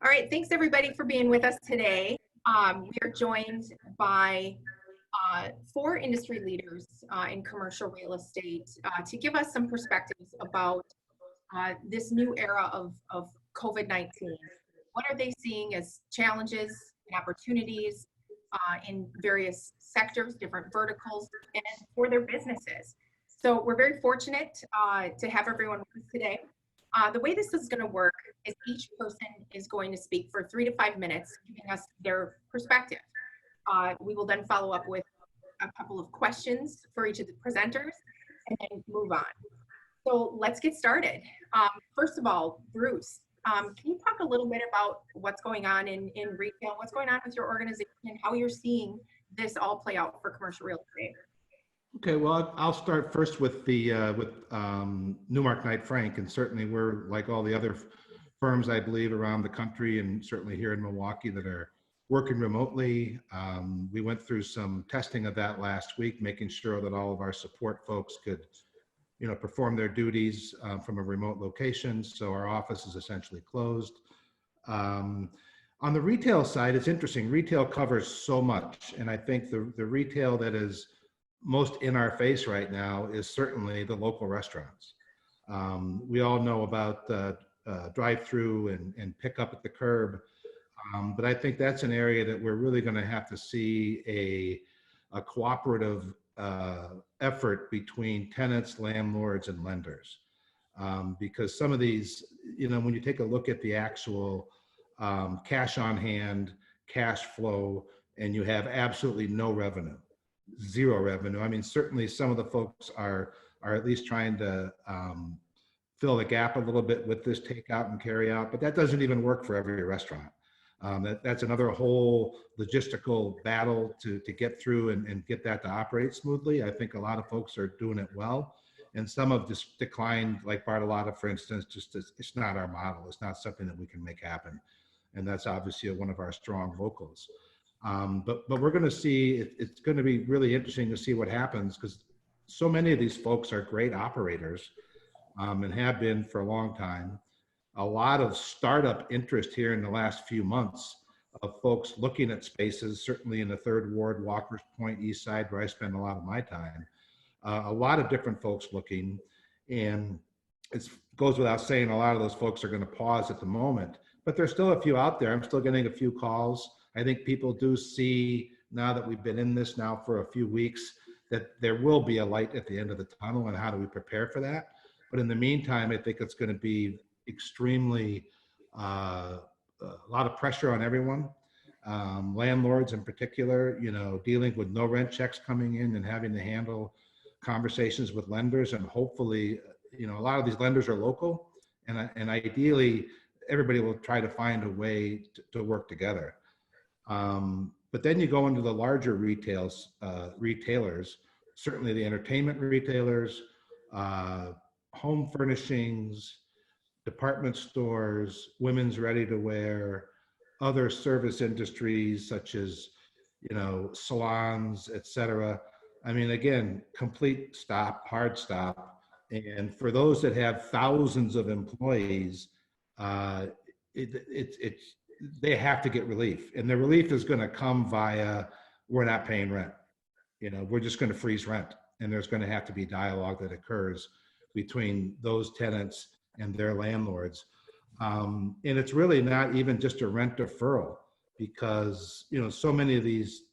All right, thanks everybody for being with us today. We are joined by four industry leaders in commercial real estate to give us some perspectives about this new era of COVID-19. What are they seeing as challenges and opportunities in various sectors, different verticals, and for their businesses? So we're very fortunate to have everyone with us today. The way this is going to work is each person is going to speak for 3 to 5 minutes, giving us their perspective. We will then follow up with a couple of questions for each of the presenters and then move on. So let's get started. First of all, Bruce, can you talk a little bit about what's going on in retail, what's going on with your organization, and how you're seeing this all play out for commercial real estate? Okay, well, I'll start first with the Newmark Knight Frank, and certainly we're like all the other firms, I believe, around the country, and certainly here in Milwaukee that are working remotely. We went through some testing of that last week, making sure that all of our support folks could, perform their duties from a remote location. So our office is essentially closed. On the retail side, it's interesting. Retail covers so much, and I think the retail that is most in our face right now is certainly the local restaurants. We all know about drive-through and pick up at the curb, but I think that's an area that we're really going to have to see a cooperative effort between tenants, landlords, and lenders, because some of these, when you take a look at the actual cash on hand, cash flow, and you have absolutely no revenue. Zero revenue. I mean, certainly some of the folks are at least trying to fill the gap a little bit with this takeout and carry out, but that doesn't even work for every restaurant. That's another whole logistical battle to get through and get that to operate smoothly. I think a lot of folks are doing it well, and some have just declined, like Bartolotta, for instance. It's not our model. It's not something that we can make happen, and that's obviously one of our strong vocals. But we're going to see, it's going to be really interesting to see what happens, because so many of these folks are great operators and have been for a long time. A lot of startup interest here in the last few months of folks looking at spaces, certainly in the Third Ward, Walker's Point, East Side, where I spend a lot of my time. A lot of different folks looking, and it goes without saying a lot of those folks are going to pause at the moment, but there's still a few out there. I'm still getting a few calls. I think people do see, now that we've been in this now for a few weeks, that there will be a light at the end of the tunnel, and how do we prepare for that? But in the meantime, I think it's going to be extremely, a lot of pressure on everyone. Landlords in particular, dealing with no rent checks coming in and having to handle conversations with lenders, and hopefully, a lot of these lenders are local, and ideally, everybody will try to find a way to work together. But then you go into the larger retailers, certainly the entertainment retailers, home furnishings, department stores, women's ready-to-wear, other service industries such as, salons, etc. I mean, again, complete stop, hard stop. And for those that have thousands of employees, they have to get relief, and the relief is going to come via, we're not paying rent. We're just going to freeze rent, and there's going to have to be dialogue that occurs between those tenants and their landlords. And it's really not even just a rent deferral, because, so many of these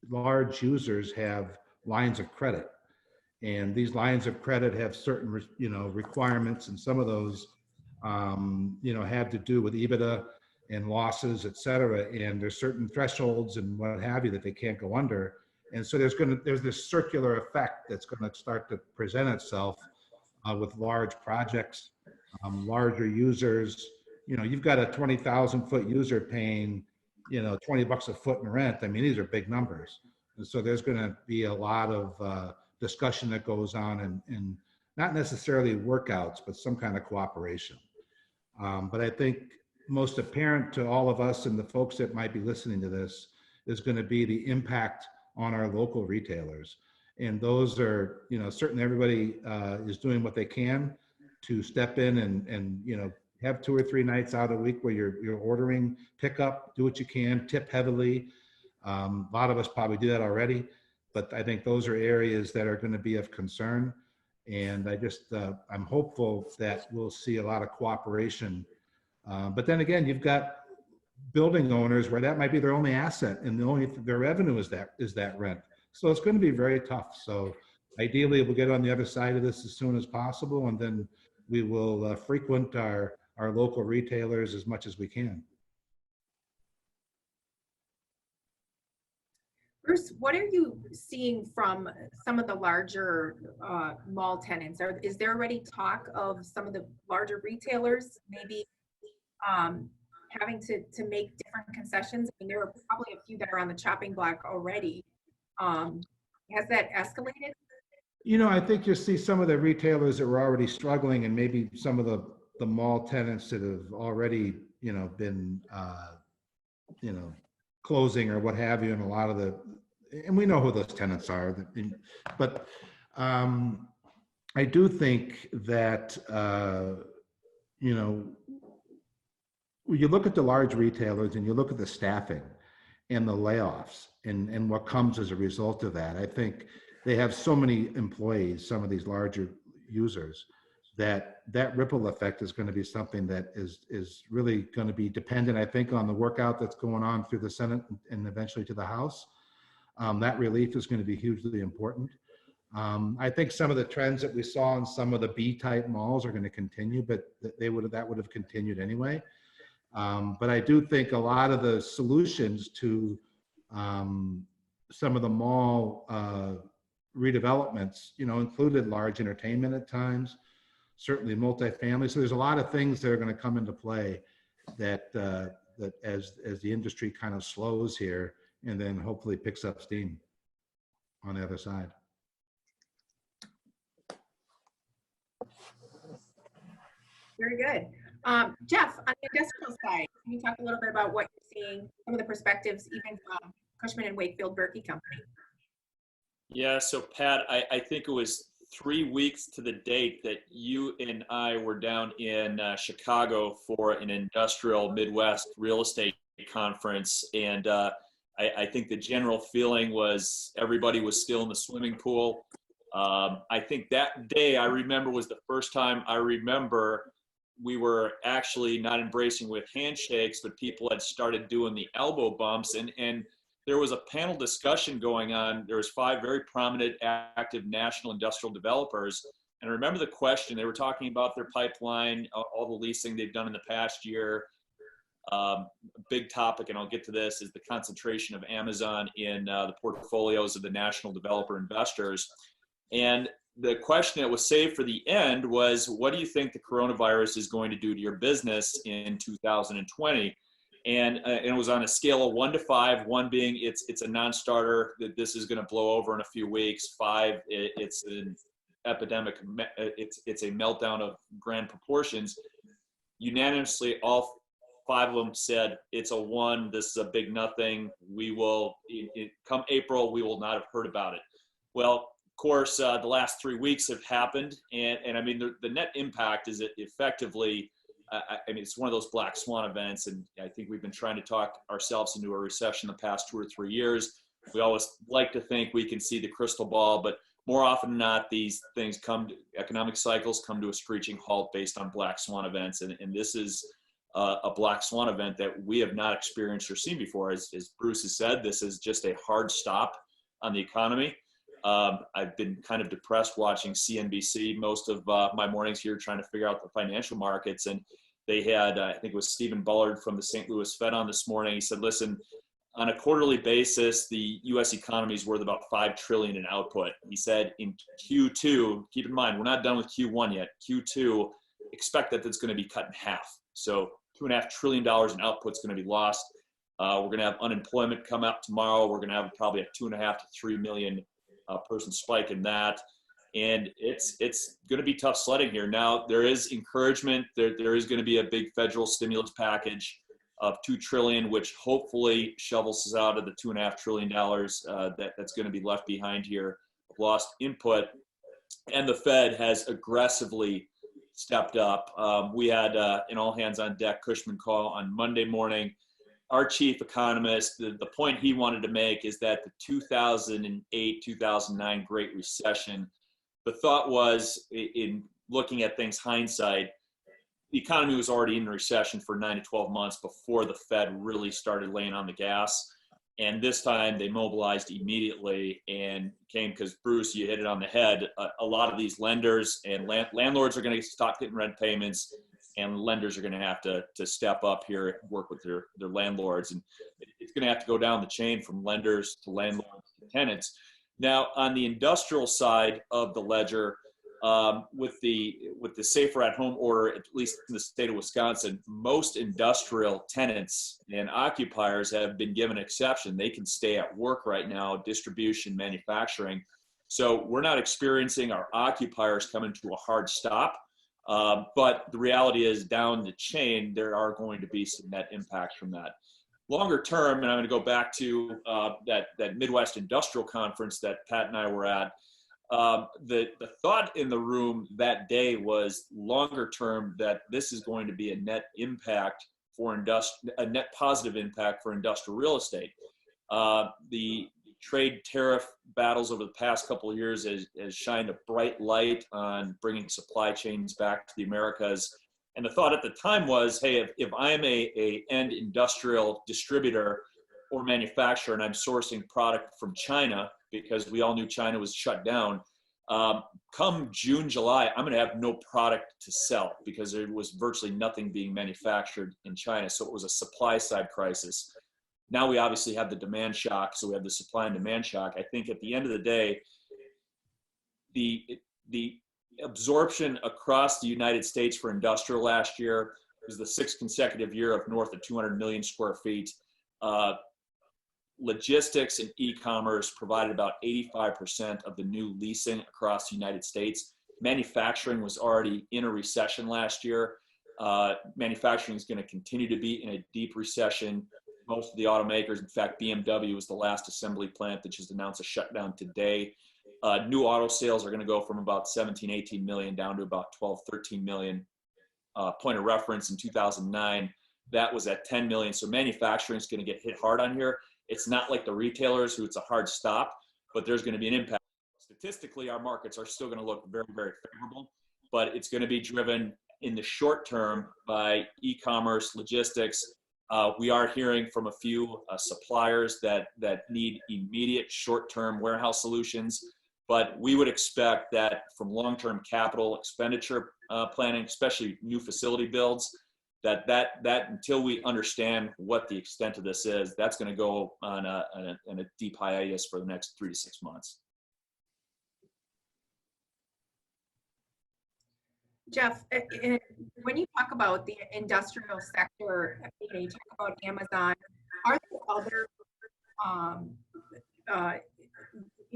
large users have lines of credit, and these lines of credit have certain, requirements, and some of those, have to do with EBITDA and losses, et cetera. And there's certain thresholds and what have you that they can't go under. And so there's this circular effect that's going to start to present itself with large projects, larger users. You've got a 20,000 foot user paying, $20 a foot in rent. I mean, these are big numbers. And so there's going to be a lot of discussion that goes on, and not necessarily workouts, but some kind of cooperation. But I think most apparent to all of us and the folks that might be listening to this is going to be the impact on our local retailers. And those are, certainly everybody is doing what they can to step in and have 2 or 3 nights out a week where you're ordering pickup, do what you can, tip heavily. A lot of us probably do that already, but I think those are areas that are going to be of concern. And I'm hopeful that we'll see a lot of cooperation. But then again, you've got building owners where that might be their only asset, and their revenue is that rent. So it's going to be very tough. So ideally, we'll get on the other side of this as soon as possible, and then we will frequent our local retailers as much as we can. Bruce, what are you seeing from some of the larger mall tenants? Is there already talk of some of the larger retailers maybe having to make different concessions? I mean, there are probably a few that are on the chopping block already. Has that escalated? I think you'll see some of the retailers that were already struggling, and maybe some of the mall tenants that have already, been, closing or what have you, and and we know who those tenants are. But I do think that, when you look at the large retailers and you look at the staffing and the layoffs and what comes as a result of that, I think they have so many employees, some of these larger users, that ripple effect is going to be something that is really going to be dependent, I think, on the workout that's going on through the Senate and eventually to the House. That relief is going to be hugely important. I think some of the trends that we saw in some of the B-type malls are going to continue, but that would have continued anyway. But I do think a lot of the solutions to some of the mall redevelopments, included large entertainment at times, certainly multifamily. So there's a lot of things that are going to come into play that as the industry kind of slows here and then hopefully picks up steam on the other side. Very good. Jeff, on the industrial side, can you talk a little bit about what you're seeing, some of the perspectives, even from Cushman & Wakefield Berkey Company? Yeah, so Pat, I think it was 3 weeks to the date that you and I were down in Chicago for an industrial Midwest real estate conference. And I think the general feeling was everybody was still in the swimming pool. I think that day I remember was the first time I remember we were actually not embracing with handshakes, but people had started doing the elbow bumps, and there was a panel discussion going on. There was 5 very prominent, active national industrial developers. And I remember the question, they were talking about their pipeline, all the leasing they've done in the past year. Big topic, and I'll get to this, is the concentration of Amazon in the portfolios of the national developer investors. And the question that was saved for the end was, what do you think the coronavirus is going to do to your business in 2020? And it was on a scale of 1 to 5, 1 being it's a non-starter, that this is going to blow over in a few weeks. 5, it's an epidemic, it's a meltdown of grand proportions. Unanimously, all 5 of them said it's a 1. This is a big nothing. We will, come April, we will not have heard about it. Well, of course, the last 3 weeks have happened, and I mean the net impact is it effectively. I mean, it's one of those black swan events, and I think we've been trying to talk ourselves into a recession the past 2 or 3 years. We always like to think we can see the crystal ball, but more often than not, these things economic cycles come to a screeching halt based on black swan events, and this is a black swan event that we have not experienced or seen before. As Bruce has said, this is just a hard stop on the economy. I've been kind of depressed watching CNBC most of my mornings here, trying to figure out the financial markets. And they had, I think it was Stephen Bullard from the St. Louis Fed on this morning. He said, listen, on a quarterly basis, the U.S. economy is worth about $5 trillion in output. He said in Q2, keep in mind, we're not done with Q1 yet. Q2, expect that that's going to be cut in half. So $2.5 trillion in output is going to be lost. We're going to have unemployment come out tomorrow. We're going to have probably a 2.5 to 3 million person spike in that, and it's going to be tough sledding here. Now there is encouragement. There is going to be a big federal stimulus package of $2 trillion, which hopefully shovels us out of the $2.5 trillion that's going to be left behind here of lost input. And the Fed has aggressively stepped up. We had an all hands on deck Cushman call on Monday morning. Our chief economist, the point he wanted to make is that the 2008, 2009 Great Recession, the thought was, in looking at things hindsight, the economy was already in recession for 9 to 12 months before the Fed really started laying on the gas. And this time they mobilized immediately and came, because Bruce, you hit it on the head. A lot of these lenders and landlords are going to stop getting rent payments, and lenders are going to have to step up here and work with their landlords. And it's going to have to go down the chain from lenders to landlords to tenants. Now, on the industrial side of the ledger, with the safer at home order, at least in the state of Wisconsin, most industrial tenants and occupiers have been given an exception. They can stay at work right now, distribution, manufacturing. So we're not experiencing our occupiers coming to a hard stop. But the reality is, down the chain, there are going to be some net impacts from that. Longer term, and I'm going to go back to that Midwest Industrial Conference that Pat and I were at. The thought in the room that day was, longer term, that this is going to be a net impact for a net positive impact for industrial real estate. The trade tariff battles over the past couple of years has shined a bright light on bringing supply chains back to the Americas. And the thought at the time was, hey, if I'm a end industrial distributor or manufacturer and I'm sourcing product from China, because we all knew China was shut down, come June, July, I'm going to have no product to sell because there was virtually nothing being manufactured in China. So it was a supply side crisis. Now we obviously have the demand shock. So we have the supply and demand shock. I think at the end of the day, the absorption across the United States for industrial last year was the 6th consecutive year of north of 200 million square feet. Logistics and e-commerce provided about 85% of the new leasing across the United States. Manufacturing was already in a recession last year. Manufacturing is going to continue to be in a deep recession. Most of the automakers, in fact, BMW was the last assembly plant that just announced a shutdown today. New auto sales are going to go from about 17, 18 million down to about 12, 13 million. Point of reference, in 2009, that was at 10 million. So manufacturing is going to get hit hard on here. It's not like the retailers who it's a hard stop, but there's going to be an impact. Statistically, our markets are still going to look very, very favorable, but it's going to be driven in the short term by e-commerce, logistics. We are hearing from a few suppliers that need immediate short-term warehouse solutions, but we would expect that from long-term capital expenditure planning, especially new facility builds, that until we understand what the extent of this is, that's going to go on a deep hiatus for the next 3 to 6 months. Jeff, when you talk about the industrial sector, you talk about Amazon, are there other,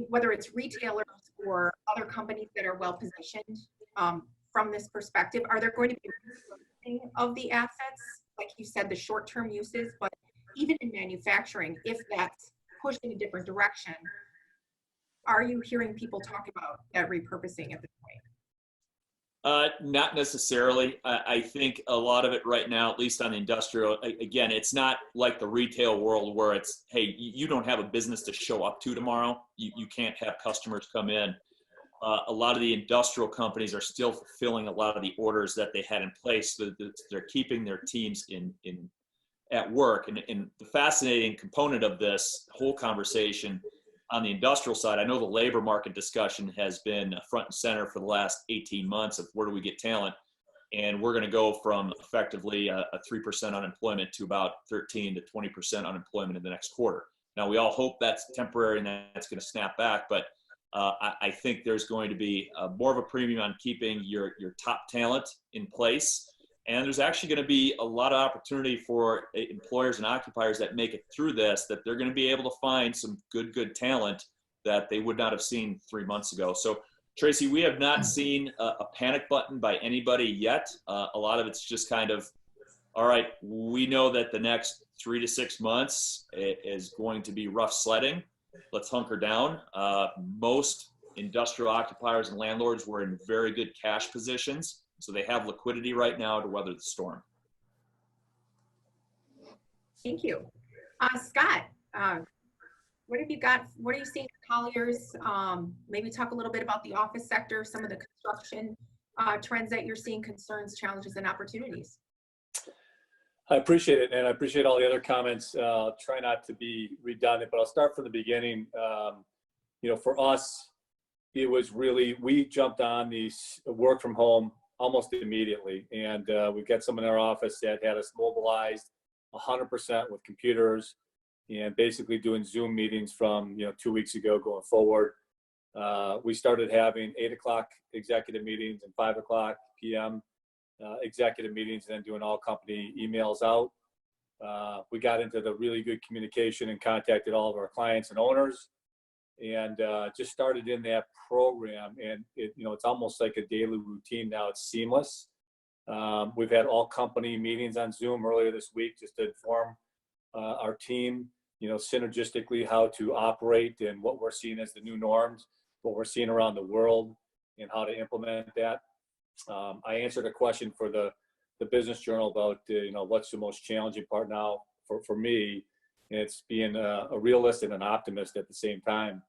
whether it's retailers or other companies that are well positioned from this perspective, are there going to be repurposing of the assets, like you said, the short-term uses, but even in manufacturing, if that's pushed in a different direction, are you hearing people talk about that repurposing at this point? Not necessarily. I think a lot of it right now, at least on the industrial, again, it's not like the retail world where it's, hey, you don't have a business to show up to tomorrow. You can't have customers come in. A lot of the industrial companies are still fulfilling a lot of the orders that they had in place. So they're keeping their teams at work. And the fascinating component of this whole conversation on the industrial side, I know the labor market discussion has been front and center for the last 18 months of where do we get talent. And we're going to go from effectively a 3% unemployment to about 13 to 20% unemployment in the next quarter. Now, we all hope that's temporary and that's going to snap back, but I think there's going to be more of a premium on keeping your top talent in place. And there's actually going to be a lot of opportunity for employers and occupiers that make it through this, that they're going to be able to find some good talent that they would not have seen 3 months ago. So, Tracy, we have not seen a panic button by anybody yet. A lot of it's just kind of, all right, we know that the next 3 to 6 months is going to be rough sledding. Let's hunker down. Most industrial occupiers and landlords were in very good cash positions. So they have liquidity right now to weather the storm. Thank you. Scott, what have you got? What are you seeing at Colliers? Maybe talk a little bit about the office sector, some of the construction trends that you're seeing, concerns, challenges, and opportunities. I appreciate it, and I appreciate all the other comments. Try not to be redundant, but I'll start from the beginning. For us, it was really, we jumped on these work from home almost immediately, and we've got someone in our office that had us mobilized 100% with computers and basically doing Zoom meetings from 2 weeks ago going forward. We started having 8 o'clock executive meetings and 5 o'clock p.m. Executive meetings, and then doing all company emails out. We got into the really good communication and contacted all of our clients and owners, and just started in that program. And it's almost like a daily routine now. It's seamless. We've had all company meetings on Zoom earlier this week just to inform our team, synergistically how to operate and what we're seeing as the new norms, what we're seeing around the world, and how to implement that. I answered a question for the Business Journal about what's the most challenging part now for me. And it's being a realist and an optimist at the same time.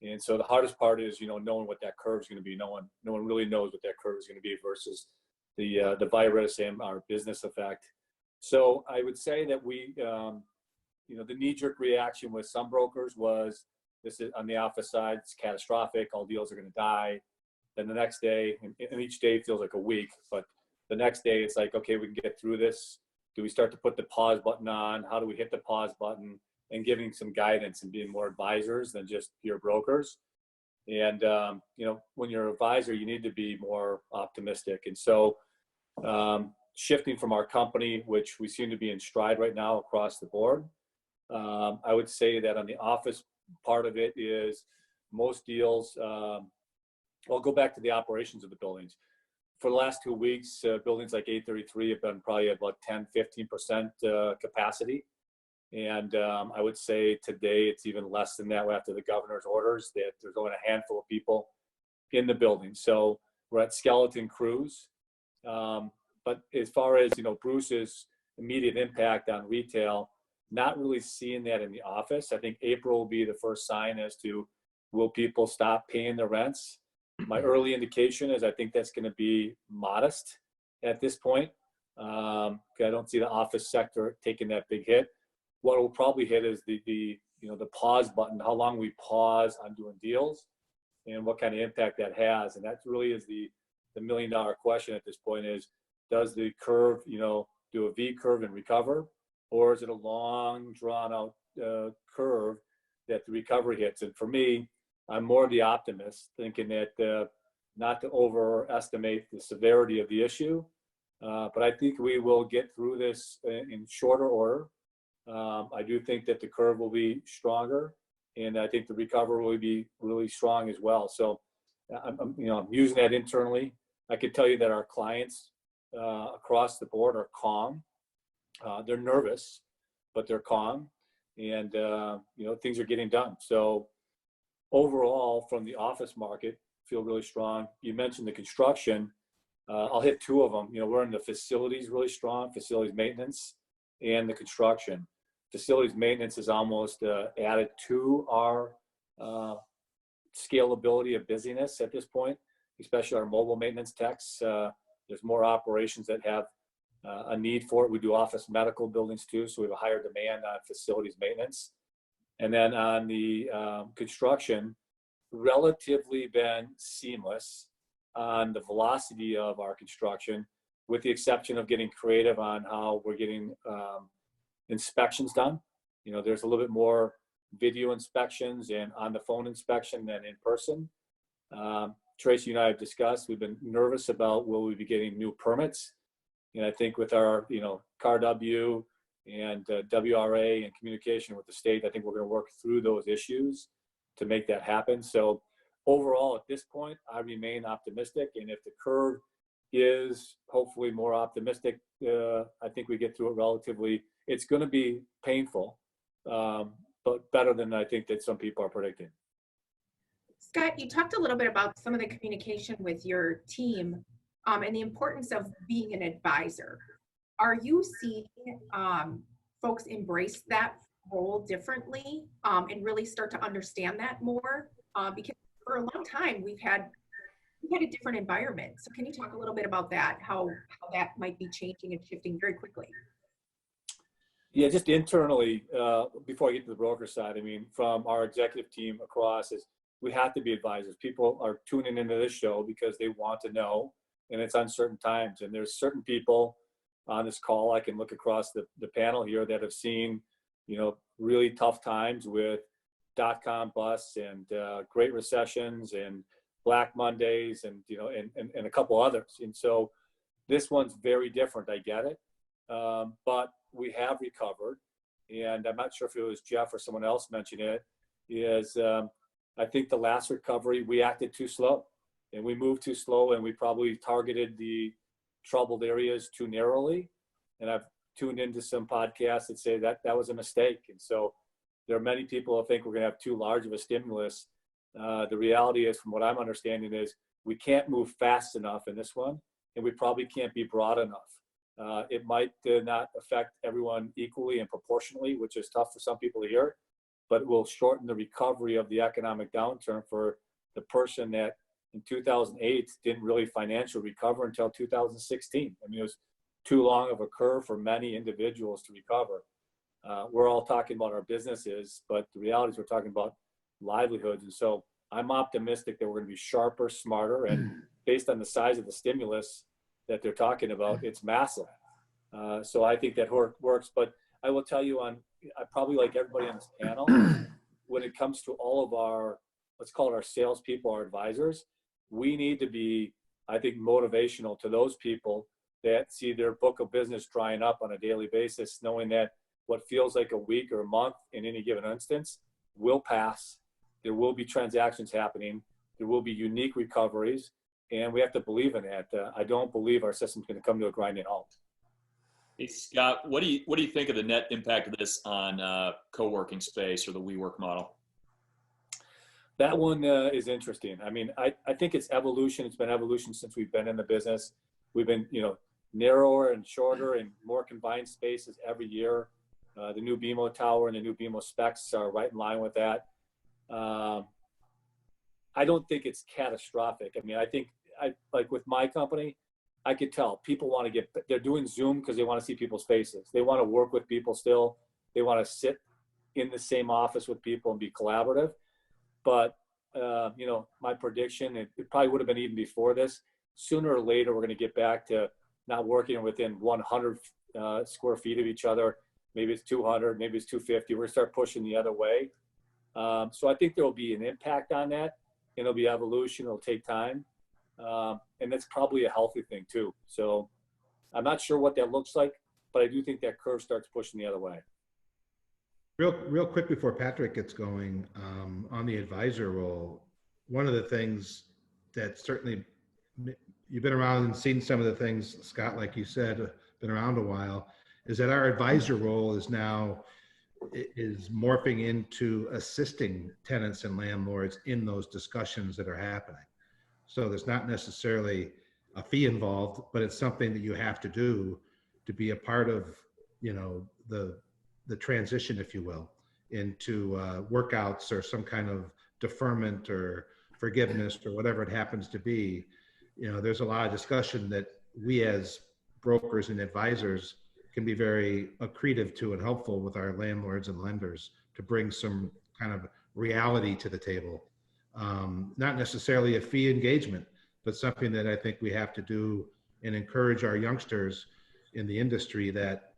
And so the hardest part is knowing what that curve is going to be. No one really knows what that curve is going to be versus the virus and our business effect. So I would say that we the knee-jerk reaction with some brokers was, this is on the office side, it's catastrophic, all deals are going to die. Then the next day, and each day feels like a week, but the next day it's like, okay, we can get through this. Do we start to put the pause button on? How do we hit the pause button? And giving some guidance and being more advisors than just pure brokers. And, when you're an advisor, you need to be more optimistic. And so shifting from our company, which we seem to be in stride right now across the board, I would say that on the office part of it is most deals, I'll go back to the operations of the buildings. For the last 2 weeks, buildings like 833 have been probably about 10-15% capacity. And I would say today it's even less than that after the governor's orders that there's only a handful of people in the building. So we're at skeleton crews. But as far as, Bruce's immediate impact on retail, not really seeing that in the office. I think April will be the first sign as to, will people stop paying their rents? My early indication is I think that's going to be modest at this point. I don't see the office sector taking that big hit. What will probably hit is the pause button, how long we pause on doing deals and what kind of impact that has. And that really is the $1 million question at this point is, does the curve, do a V curve and recover? Or is it a long drawn out curve that the recovery hits? And for me, I'm more the optimist, thinking that not to overestimate the severity of the issue, but I think we will get through this in shorter order. I do think that the curve will be stronger, and I think the recovery will be really strong as well. So I'm using that internally. I can tell you that our clients across the board are calm. They're nervous, but they're calm, and things are getting done. So overall, from the office market, feel really strong. You mentioned the construction. I'll hit two of them. We're in the facilities really strong, facilities maintenance and the construction. Facilities maintenance is almost added to our scalability of busyness at this point, especially our mobile maintenance techs. There's more operations that have a need for it. We do office medical buildings too, so we have a higher demand on facilities maintenance. And then on the construction, relatively been seamless on the velocity of our construction, with the exception of getting creative on how we're getting inspections done. There's a little bit more video inspections and on the phone inspection than in person. Tracy and I have discussed, we've been nervous about will we be getting new permits. And I think with our, CRW and WRA and communication with the state, I think we're going to work through those issues to make that happen. So overall, at this point, I remain optimistic. And if the curve is hopefully more optimistic, I think we get through it relatively. It's going to be painful, but better than I think that some people are predicting. Scott, you talked a little bit about some of the communication with your team. and the importance of being an advisor. Are you seeing folks embrace that role differently and really start to understand that more? Because for a long time we've had a different environment. So can you talk a little bit about that? How that might be changing and shifting very quickly? Yeah, just internally, before I get to the broker side, I mean, from our executive team across, is we have to be advisors. People are tuning into this show because they want to know, and it's uncertain times. And there's certain people on this call, I can look across the panel here, that have seen, really tough times with dot-com busts and great recessions and Black Mondays and, and a couple others. And so this one's very different. I get it. But we have recovered, and I'm not sure if it was Jeff or someone else mentioned it, is I think the last recovery, we acted too slow, and we moved too slow, and we probably targeted the troubled areas too narrowly. And I've tuned into some podcasts that say that was a mistake. And so there are many people who think we're going to have too large of a stimulus. The reality is, from what I'm understanding, is we can't move fast enough in this one, and we probably can't be broad enough. It might not affect everyone equally and proportionally, which is tough for some people to hear, but it will shorten the recovery of the economic downturn for the person that in 2008 didn't really financially recover until 2016. I mean, it was too long of a curve for many individuals to recover. We're all talking about our businesses, but the reality is we're talking about livelihoods. And so I'm optimistic that we're going to be sharper, smarter, and based on the size of the stimulus that they're talking about, it's massive. So I think that works. But I will tell you, I probably, like everybody on this panel, when it comes to all of our, let's call it our salespeople, our advisors, we need to be, I think, motivational to those people that see their book of business drying up on a daily basis, knowing that what feels like a week or a month in any given instance will pass. There will be transactions happening. There will be unique recoveries. And we have to believe in that. I don't believe our system's going to come to a grinding halt. Hey, Scott, what do you think of the net impact of this on co-working space or the WeWork model? That one is interesting. I mean, I think it's evolution. It's been evolution since we've been in the business. We've been, narrower and shorter and more confined spaces every year. The new BMO tower and the new BMO specs are right in line with that. I don't think it's catastrophic. I mean, I think like with my company, I could tell people want to they're doing Zoom because they want to see people's faces. They want to work with people still. They want to sit in the same office with people and be collaborative. But, my prediction, it probably would have been even before this, sooner or later, we're going to get back to not working within 100 square feet of each other. Maybe it's 200, maybe it's 250. We're going to start pushing the other way. So I think there will be an impact on that. It'll be evolution. It'll take time. And that's probably a healthy thing too. So I'm not sure what that looks like, but I do think that curve starts pushing the other way. Real quick before Patrick gets going, on the advisor role, one of the things that certainly you've been around and seen some of the things, Scott, like you said, been around a while, is that our advisor role is now morphing into assisting tenants and landlords in those discussions that are happening. So there's not necessarily a fee involved, but it's something that you have to do to be a part of, the transition, if you will, into workouts or some kind of deferment or forgiveness or whatever it happens to be. There's a lot of discussion that we as brokers and advisors can be very accretive to and helpful with our landlords and lenders to bring some kind of reality to the table. Not necessarily a fee engagement, but something that I think we have to do and encourage our youngsters in the industry that,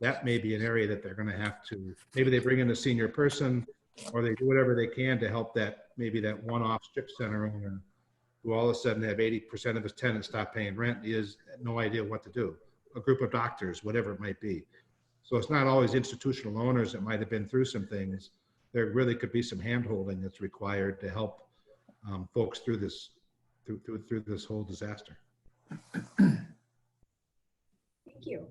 that may be an area that they're going to have to, maybe they bring in a senior person or they do whatever they can to help that one-off strip center owner who all of a sudden have 80% of his tenants stop paying rent. He has no idea what to do. A group of doctors, whatever it might be. So it's not always institutional owners that might have been through some things. There really could be some hand-holding that's required to help folks through this whole disaster. Thank you.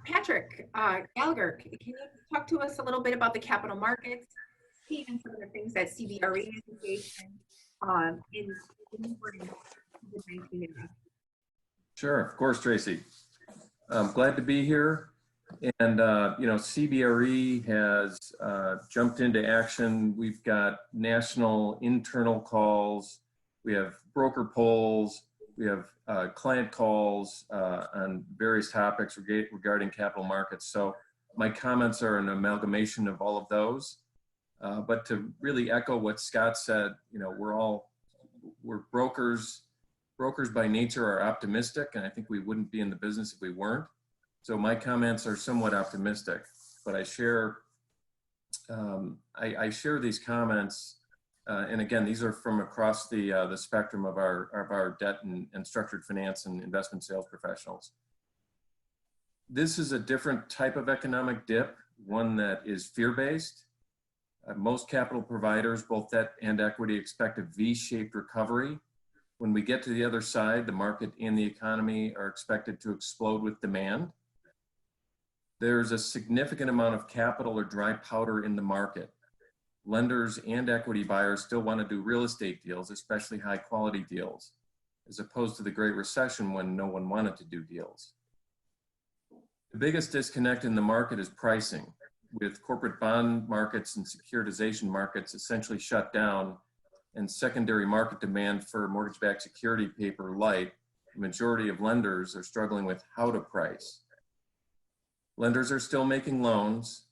Patrick Gallagher, can you talk to us a little bit about the capital markets and some of the things that CBRE is engaged in COVID-19 era? Sure, of course, Tracy. I'm glad to be here. And, CBRE has jumped into action. We've got national internal calls. We have broker polls. We have client calls on various topics regarding capital markets. So my comments are an amalgamation of all of those. But to really echo what Scott said, we're brokers. Brokers by nature are optimistic, and I think we wouldn't be in the business if we weren't. So my comments are somewhat optimistic, but I share these comments, and again, these are from across the spectrum of our debt and structured finance and investment sales professionals. This is a different type of economic dip, one that is fear-based. Most capital providers, both debt and equity, expect a V-shaped recovery. When we get to the other side, the market and the economy are expected to explode with demand. There's a significant amount of capital or dry powder in the market. Lenders and equity buyers still want to do real estate deals, especially high quality deals, as opposed to the Great Recession when no one wanted to do deals. The biggest disconnect in the market is pricing, with corporate bond markets and securitization markets essentially shut down and secondary market demand for mortgage-backed security paper light. The majority of lenders are struggling with how to price. Lenders are still making loans.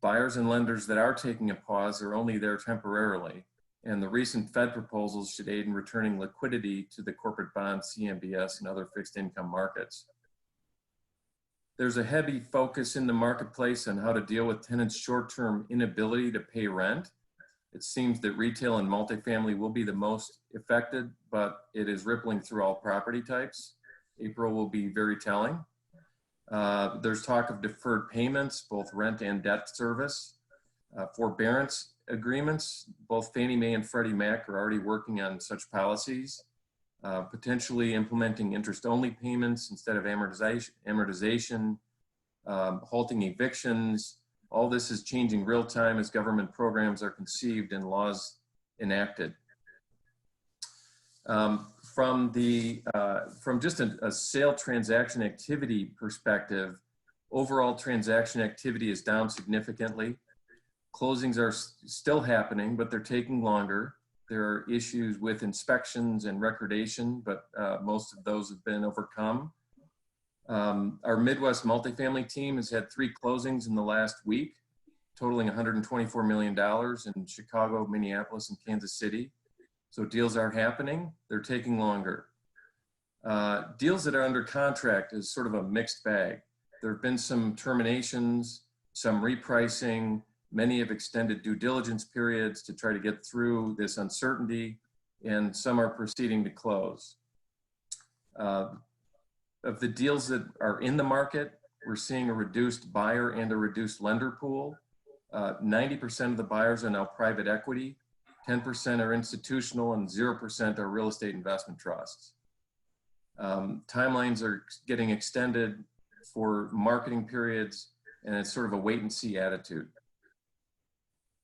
Buyers and lenders that are taking a pause are only there temporarily, and the recent Fed proposals should aid in returning liquidity to the corporate bond, CMBS, and other fixed income markets. There's a heavy focus in the marketplace on how to deal with tenants' short-term inability to pay rent. It seems that retail and multifamily will be the most affected, but it is rippling through all property types. April will be very telling. There's talk of deferred payments, both rent and debt service. Forbearance agreements, both Fannie Mae and Freddie Mac are already working on such policies. Potentially implementing interest-only payments instead of amortization, halting evictions. All this is changing real time as government programs are conceived and laws enacted. From just a sale transaction activity perspective, overall transaction activity is down significantly. Closings are still happening, but they're taking longer. There are issues with inspections and recordation, but most of those have been overcome. Our Midwest multifamily team has had 3 closings in the last week, totaling $124 million in Chicago, Minneapolis, and Kansas City. So deals are happening, they're taking longer. Deals that are under contract is sort of a mixed bag. There have been some terminations, some repricing. Many have extended due diligence periods to try to get through this uncertainty, and some are proceeding to close. Of the deals that are in the market, we're seeing a reduced buyer and a reduced lender pool. 90% of the buyers are now private equity, 10% are institutional, and 0% are real estate investment trusts. Timelines are getting extended for marketing periods, and it's sort of a wait and see attitude.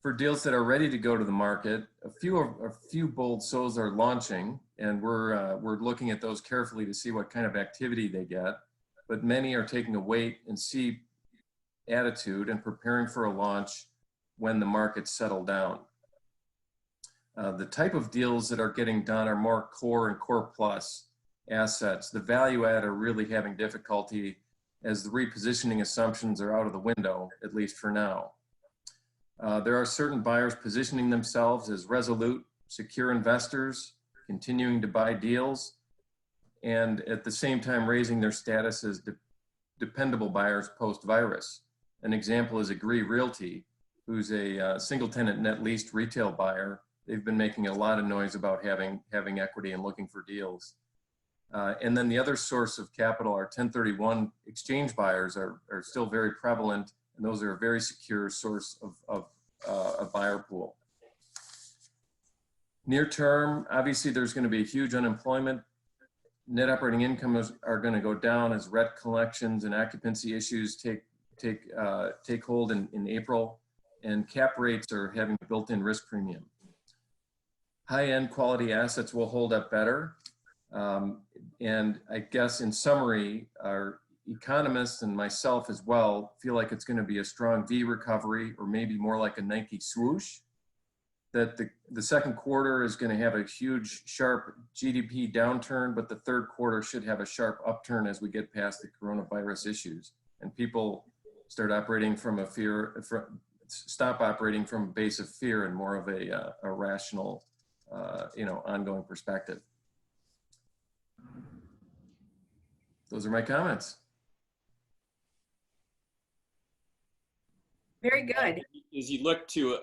For deals that are ready to go to the market, a few bold souls are launching, and we're looking at those carefully to see what kind of activity they get. But many are taking a wait and see attitude and preparing for a launch when the markets settle down. The type of deals that are getting done are more core and core plus assets. The value add are really having difficulty as the repositioning assumptions are out of the window, at least for now. There are certain buyers positioning themselves as resolute, secure investors, continuing to buy deals, and at the same time raising their status as dependable buyers post-virus. An example is CRE Realty, who's a single tenant net leased retail buyer. They've been making a lot of noise about having equity and looking for deals. And then the other source of capital, our 1031 exchange buyers are still very prevalent, and those are a very secure source of a buyer pool. Near term, obviously there's going to be a huge unemployment. Net operating income are going to go down as rent collections and occupancy issues take hold in April, and cap rates are having built-in risk premium. High-end quality assets will hold up better. And I guess in summary, our economists and myself as well feel like it's going to be a strong V recovery, or maybe more like a Nike swoosh. That the second quarter is going to have a huge, sharp GDP downturn, but the third quarter should have a sharp upturn as we get past the coronavirus issues and people start operating from stop operating from a base of fear and more of a rational, ongoing perspective. Those are my comments. Very good. As you look to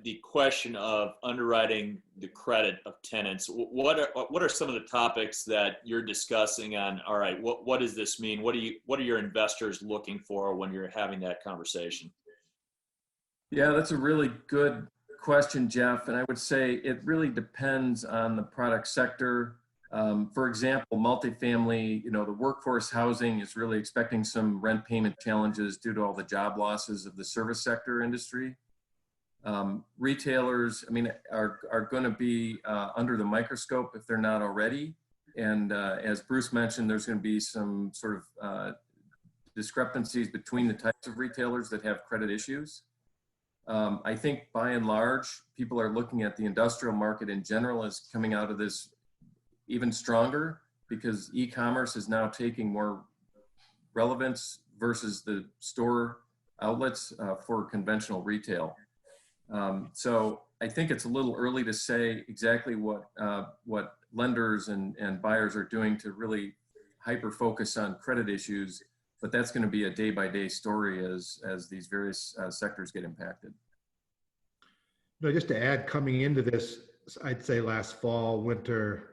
the question of underwriting the credit of tenants, what are some of the topics that you're discussing on, all right, what does this mean? What are your investors looking for when you're having that conversation? Yeah, that's a really good question, Jeff. And I would say it really depends on the product sector. For example, multifamily, the workforce housing is really expecting some rent payment challenges due to all the job losses of the service sector industry. Retailers, are going to be under the microscope if they're not already. And as Bruce mentioned, there's going to be some sort of discrepancies between the types of retailers that have credit issues. I think by and large, people are looking at the industrial market in general as coming out of this even stronger, because e-commerce is now taking more relevance versus the store outlets for conventional retail. So I think it's a little early to say exactly what lenders and buyers are doing to really hyper focus on credit issues, but that's going to be a day-by-day story as these various sectors get impacted. Just to add, coming into this, I'd say last fall, winter,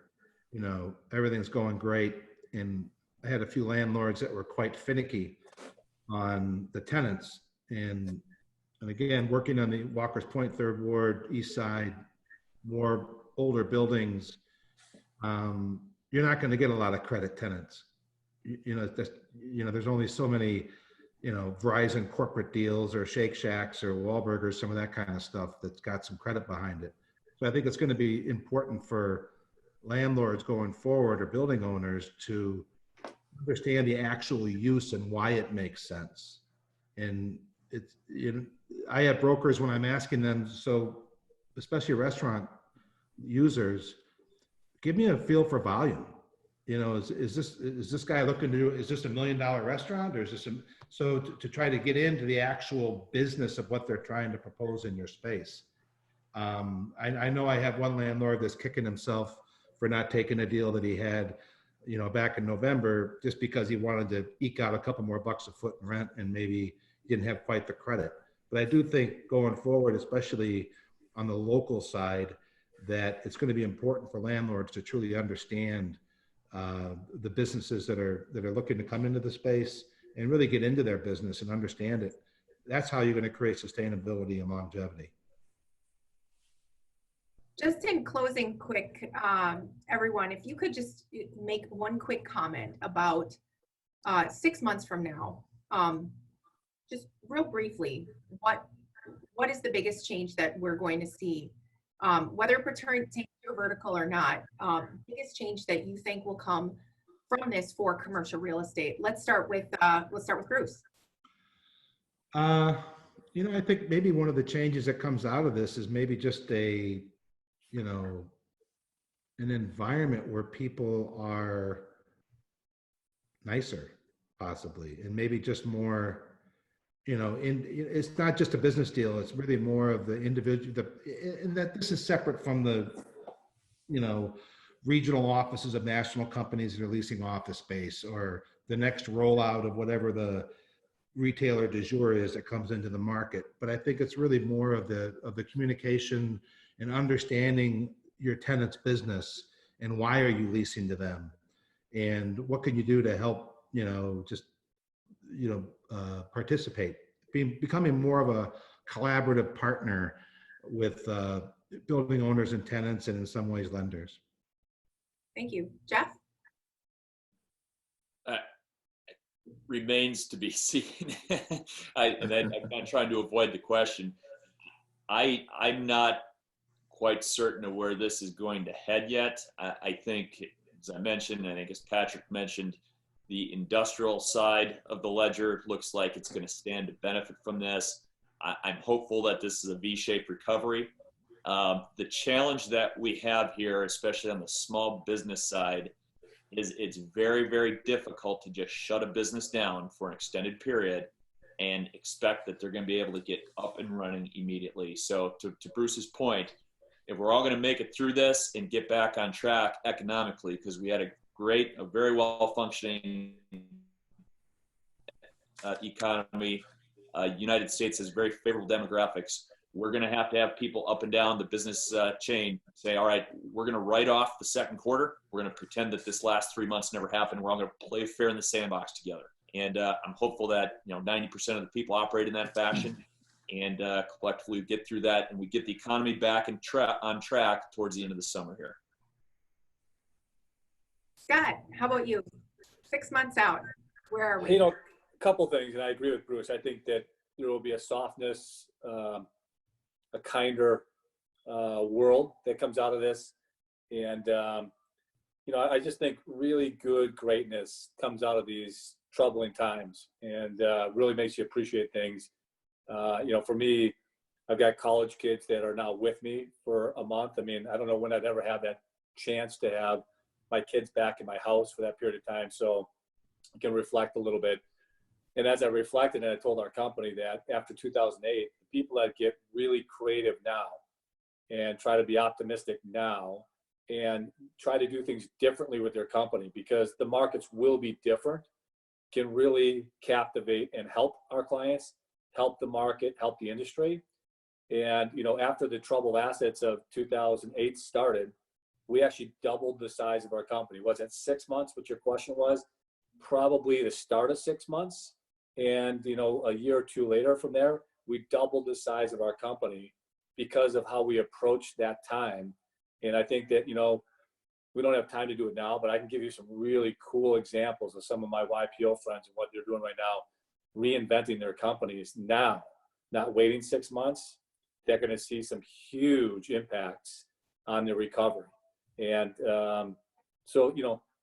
everything's going great. And I had a few landlords that were quite finicky on the tenants. And again, working on the Walker's Point, Third Ward, East Side, more older buildings, you're not going to get a lot of credit tenants. There's only so many, Verizon corporate deals or Shake Shacks or Wahlburgers, some of that kind of stuff that's got some credit behind it. So I think it's going to be important for landlords going forward or building owners to understand the actual use and why it makes sense. And it's, I have brokers when I'm asking them, so especially restaurant users, give me a feel for volume. Is this guy looking to do, is this $1 million restaurant, or is this so to try to get into the actual business of what they're trying to propose in your space. I know I have one landlord that's kicking himself for not taking a deal that he had, back in November, just because he wanted to eke out a couple more bucks a foot in rent and maybe didn't have quite the credit. But I do think going forward, especially on the local side, that it's going to be important for landlords to truly understand the businesses that are looking to come into the space and really get into their business and understand it. That's how you're going to create sustainability and longevity. Just in closing quick, everyone, if you could just make one quick comment about 6 months from now, just real briefly, what is the biggest change that we're going to see, whether it pertains to vertical or not, biggest change that you think will come from this for commercial real estate? Let's start with Bruce. I think maybe one of the changes that comes out of this is maybe just an environment where people are nicer, possibly, and maybe just more, it's not just a business deal. It's really more of the individual, and that this is separate from the, regional offices of national companies that are leasing office space, or the next rollout of whatever the retailer du jour is that comes into the market. But I think it's really more of the communication and understanding your tenant's business and why are you leasing to them, and what can you do to help, participate, becoming more of a collaborative partner with building owners and tenants, and in some ways lenders. Thank you. Jeff? Remains to be seen. I'm not trying to avoid the question. I'm not quite certain of where this is going to head yet. I think as I mentioned, and I guess Patrick mentioned, the industrial side of the ledger looks like it's going to stand to benefit from this. I'm hopeful that this is a V-shaped recovery. The challenge that we have here, especially on the small business side, is it's very, very difficult to just shut a business down for an extended period and expect that they're going to be able to get up and running immediately. So to Bruce's point, if we're all going to make it through this and get back on track economically, because we had a very well functioning economy, United States has very favorable demographics. We're going to have people up and down the business chain say, all right, we're going to write off the second quarter. We're going to pretend that this last 3 months never happened. We're all going to play fair in the sandbox together. And I'm hopeful that 90% of the people operate in that fashion, and collectively get through that, and we get the economy back on track towards the end of the summer here. Scott, how about you? 6 months out, where are we? A couple things, and I agree with Bruce. I think that there will be a softness, a kinder world that comes out of this. And, I just think really good greatness comes out of these troubling times, and really makes you appreciate things. For me, I've got college kids that are now with me for a month. I mean, I don't know when I'd ever have that chance to have my kids back in my house for that period of time. So I can reflect a little bit. And as I reflected, and I told our company that after 2008, the people that get really creative now and try to be optimistic now and try to do things differently with their company, because the markets will be different, can really captivate and help our clients, help the market, help the industry. And, after the troubled assets of 2008 started, we actually doubled the size of our company. Was that 6 months, what your question was? Probably the start of 6 months. And, a year or two later from there, we doubled the size of our company because of how we approached that time. And I think that, we don't have time to do it now, but I can give you some really cool examples of some of my YPO friends and what they're doing right now, reinventing their companies now, not waiting 6 months. They're going to see some huge impacts on the recovery. And so,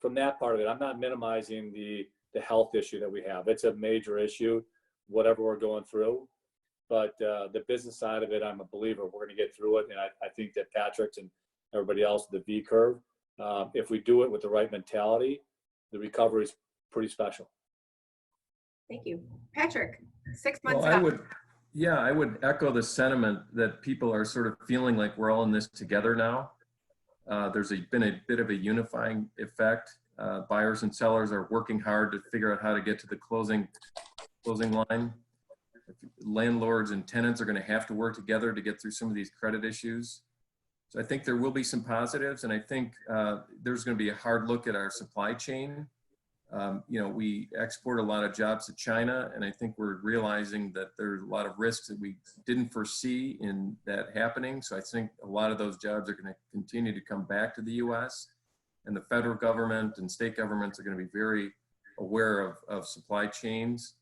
from that part of it, I'm not minimizing the health issue that we have. It's a major issue, whatever we're going through. But the business side of it, I'm a believer we're going to get through it. And I think that Patrick's and everybody else, the V curve, if we do it with the right mentality, the recovery is pretty special. Thank you. Patrick, 6 months Well, out. I would echo the sentiment that people are sort of feeling like we're all in this together now. There's been a bit of a unifying effect. Buyers and sellers are working hard to figure out how to get to the closing line. Landlords and tenants are going to have to work together to get through some of these credit issues. So I think there will be some positives, and I think there's going to be a hard look at our supply chain. We export a lot of jobs to China, and I think we're realizing that there's a lot of risks that we didn't foresee in that happening. So I think a lot of those jobs are going to continue to come back to the U.S., and the federal government and state governments are going to be very aware of supply chains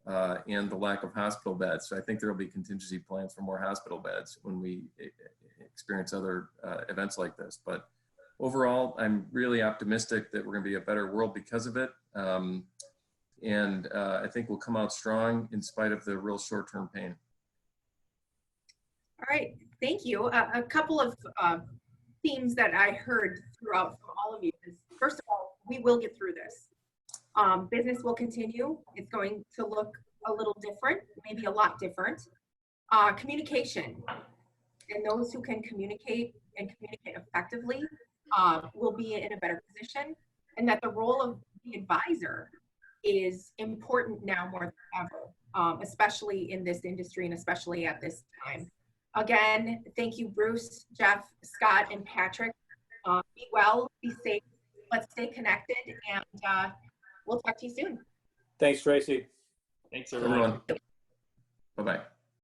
and the lack of hospital beds. So I think there will be contingency plans for more hospital beds when we experience other events like this. But overall, I'm really optimistic that we're going to be a better world because of it. And I think we'll come out strong in spite of the real short-term pain. All right, thank you. A couple of themes that I heard throughout from all of you is, first of all, we will get through this. Business will continue. It's going to look a little different, maybe a lot different. Communication, and those who can communicate and communicate effectively will be in a better position, and that the role of the advisor is important now more than ever, especially in this industry and especially at this time. Again, thank you, Bruce, Jeff, Scott, and Patrick. Be well, be safe, let's stay connected, and we'll talk to you soon. Thanks, Tracy. Thanks, everyone. Bye-bye.